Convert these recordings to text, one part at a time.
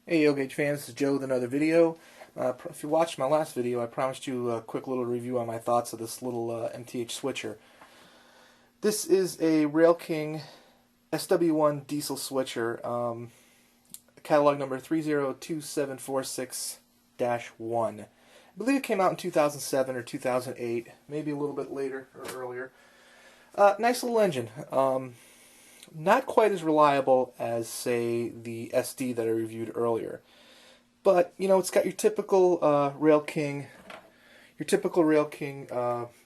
Hey Yo-Gage fans, this is Joe with another video. If you watched my last video, I promised you a quick little review on my thoughts of this little MTH switcher. This is a Rail King SW-1 diesel switcher, catalog number 302746-1. I believe it came out in 2007 or 2008, maybe a little bit later or earlier. Nice little engine. Not quite as reliable as, say, the SD that I reviewed earlier. But, you know, it's got your typical Rail King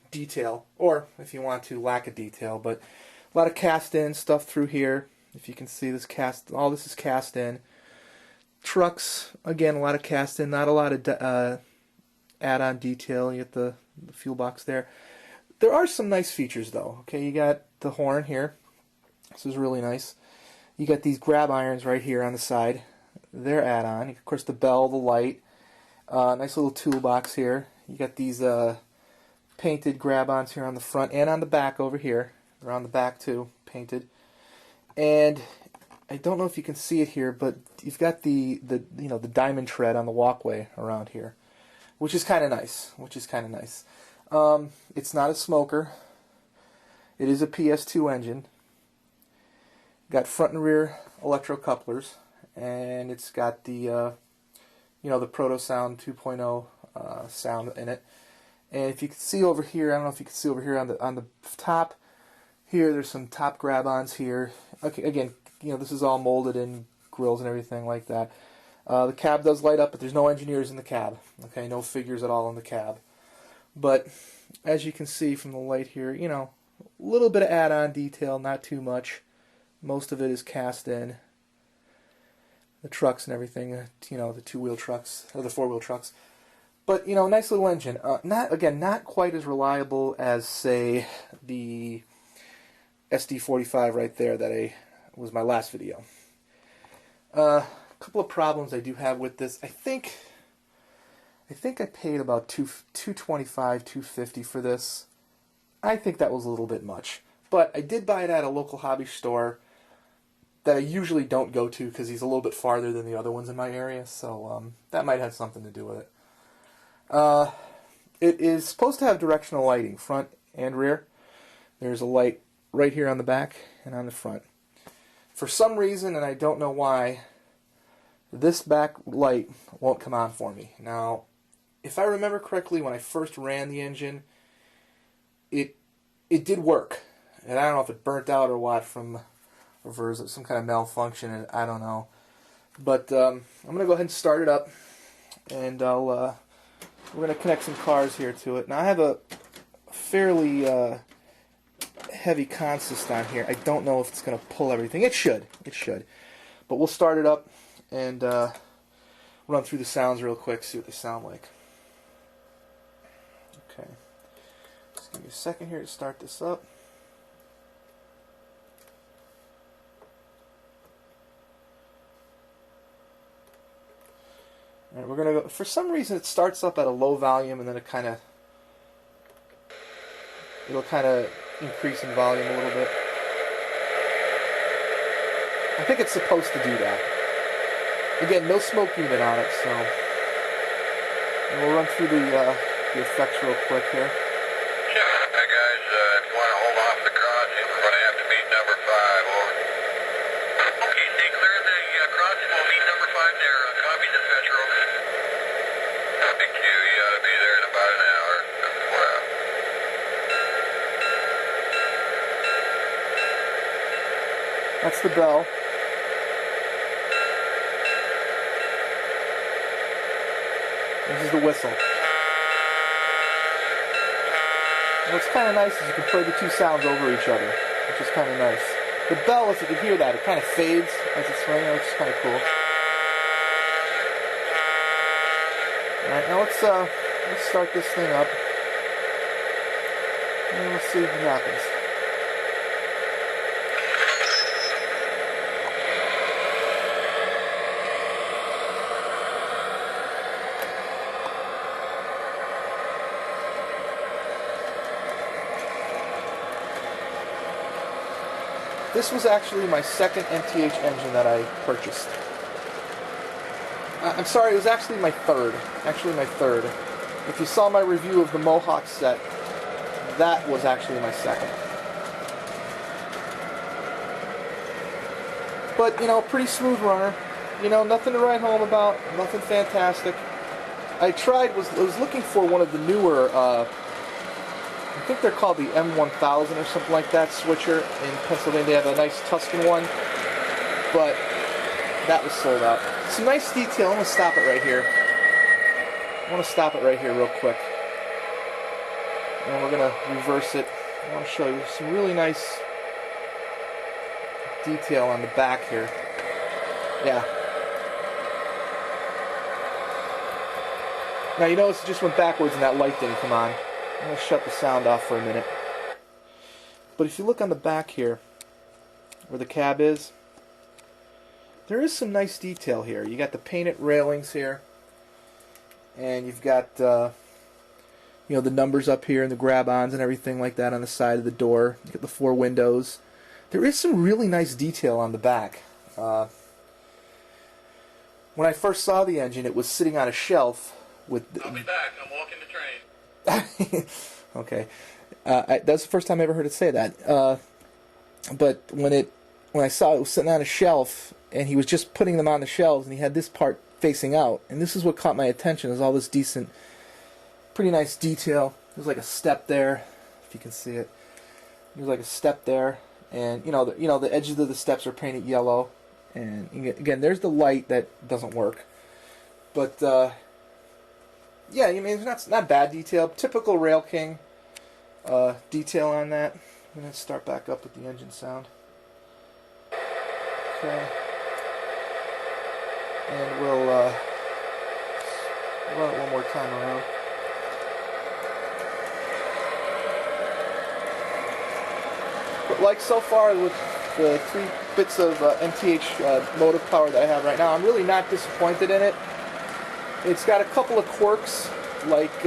detail, or if you want to, lack of detail, but a lot of cast-in stuff through here. If you can see this all this is cast-in. Trucks, again, a lot of cast-in, not a lot of add-on detail. You get the fuel box there. There are some nice features, though. Okay, you got the horn here. This is really nice. You got these grab irons right here on the side. They're add-on. Of course, the bell, the light. Nice little toolbox here. You got these painted grab-ons here on the front and on the back over here. They're on the back too, painted. And I don't know if you can see it here, but you've got the diamond tread on the walkway around here, which is kind of nice. It's not a smoker. It is a PS2 engine. Got front and rear electro couplers, and it's got the the Proto Sound 2.0 sound in it. And if you can see over here, I don't know if you can see over here on the top here, there's some top grab-ons here. Okay, again, this is all molded in grills and everything like that. The cab does light up, but there's no engineers in the cab. Okay, no figures at all in the cab. But as you can see from the light here, a little bit of add-on detail, not too much. Most of it is cast in. The trucks and everything, the two-wheel trucks, or the four-wheel trucks. But, nice little engine. Not quite as reliable as, say, the SD45 right there that was my last video. A couple of problems I do have with this. I think I paid about $225, $250 for this. I think that was a little bit much. But I did buy it at a local hobby store that I usually don't go to because he's a little bit farther than the other ones in my area, so that might have something to do with it. It is supposed to have directional lighting, front and rear. There's a light right here on the back and on the front. For some reason, and I don't know why, this back light won't come on for me. Now, if I remember correctly, when I first ran the engine, it did work. And I don't know if it burnt out or what from some kind of malfunction, and I don't know. But I'm going to go ahead and start it up, and we're going to connect some cars here to it. Now I have a fairly heavy consist on here. I don't know if it's going to pull everything. It should. But we'll start it up and run through the sounds real quick, see what they sound like. Okay. Just give me a second here to start this up. Alright, we're going to go, for some reason it starts up at a low volume and then it'll kind of increase in volume a little bit. I think it's supposed to do that. Again, no smoke unit on it, so we'll run through the effects real quick here. Hi guys, if you want to hold off the crossing, we're going to have to meet number 5, over. Okay, stay clear of the crossing, we'll meet number 5 there. Copy the Metro. Thank you, you ought to be there in about an hour. Wow. That's the bell. This is the whistle. And what's kind of nice is you can play the two sounds over each other, which is kind of nice. The bell, if you can hear that, it kind of fades as it's ringing, which is kind of cool. Alright, now let's start this thing up, and we'll see what happens. This was actually my second MTH engine that I purchased. I'm sorry, it was actually my third. Actually my third. If you saw my review of the Mohawk set, that was actually my second. But, you know, pretty smooth runner. You know, nothing to write home about, nothing fantastic. I was looking for one of the newer, I think they're called the M1000 or something like that, switcher in Pennsylvania. They have a nice Tuscan one, but that was sold out. Some nice detail. I'm going to stop it right here. I want to stop it right here real quick. And we're going to reverse it. I want to show you some really nice detail on the back here. Yeah. Now you notice it just went backwards and that light didn't come on. I'm going to shut the sound off for a minute. But if you look on the back here, where the cab is, there is some nice detail here. You got the painted railings here, and you've got you know, the numbers up here and the grab-ons and everything like that on the side of the door. You got the 4 windows. There is some really nice detail on the back. When I first saw the engine, it was sitting on a shelf with... I'll be back. I'm walking the train. Okay. That's the first time I ever heard it say that. But when I saw it was sitting on a shelf, and he was just putting them on the shelves, and he had this part facing out, and this is what caught my attention, is all this decent, pretty nice detail. There's like a step there, if you can see it. There's like a step there, and you know the edges of the steps are painted yellow, and again there's the light that doesn't work, but yeah, I mean it's not bad detail. Typical Rail King detail on that. I'm gonna start back up with the engine sound. Okay, and we'll run it one more time around. But like so far with the 3 bits of MTH motive power that I have right now, I'm really not disappointed in it. It's got a couple of quirks, like,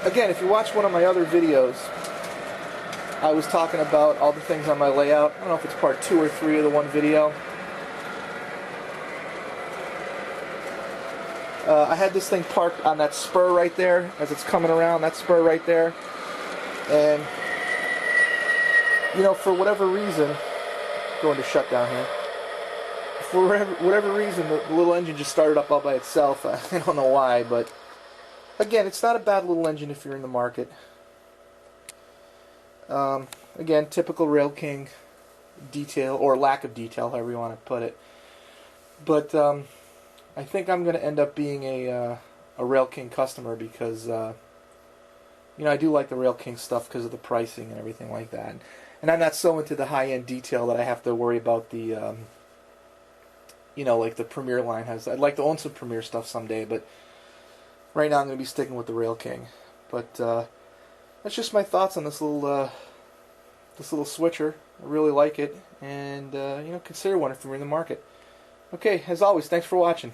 again, if you watch one of my other videos, I was talking about all the things on my layout. I don't know if it's part 2 or 3 of the one video. I had this thing parked on that spur right there, as it's coming around, that spur right there. And, you know, for whatever reason, going to shutdown here. For whatever reason, the little engine just started up all by itself. I don't know why, but again, it's not a bad little engine if you're in the market. Again, typical Rail King detail, or lack of detail, however you want to put it. But I think I'm going to end up being a Rail King customer because you know, I do like the Rail King stuff because of the pricing and everything like that. And I'm not so into the high-end detail that I have to worry about the, you know, like the Premier line has. I'd like to own some Premier stuff someday, but right now I'm going to be sticking with the Rail King. But that's just my thoughts on this little switcher. I really like it, and you know, consider one if you're in the market. Okay, as always, thanks for watching.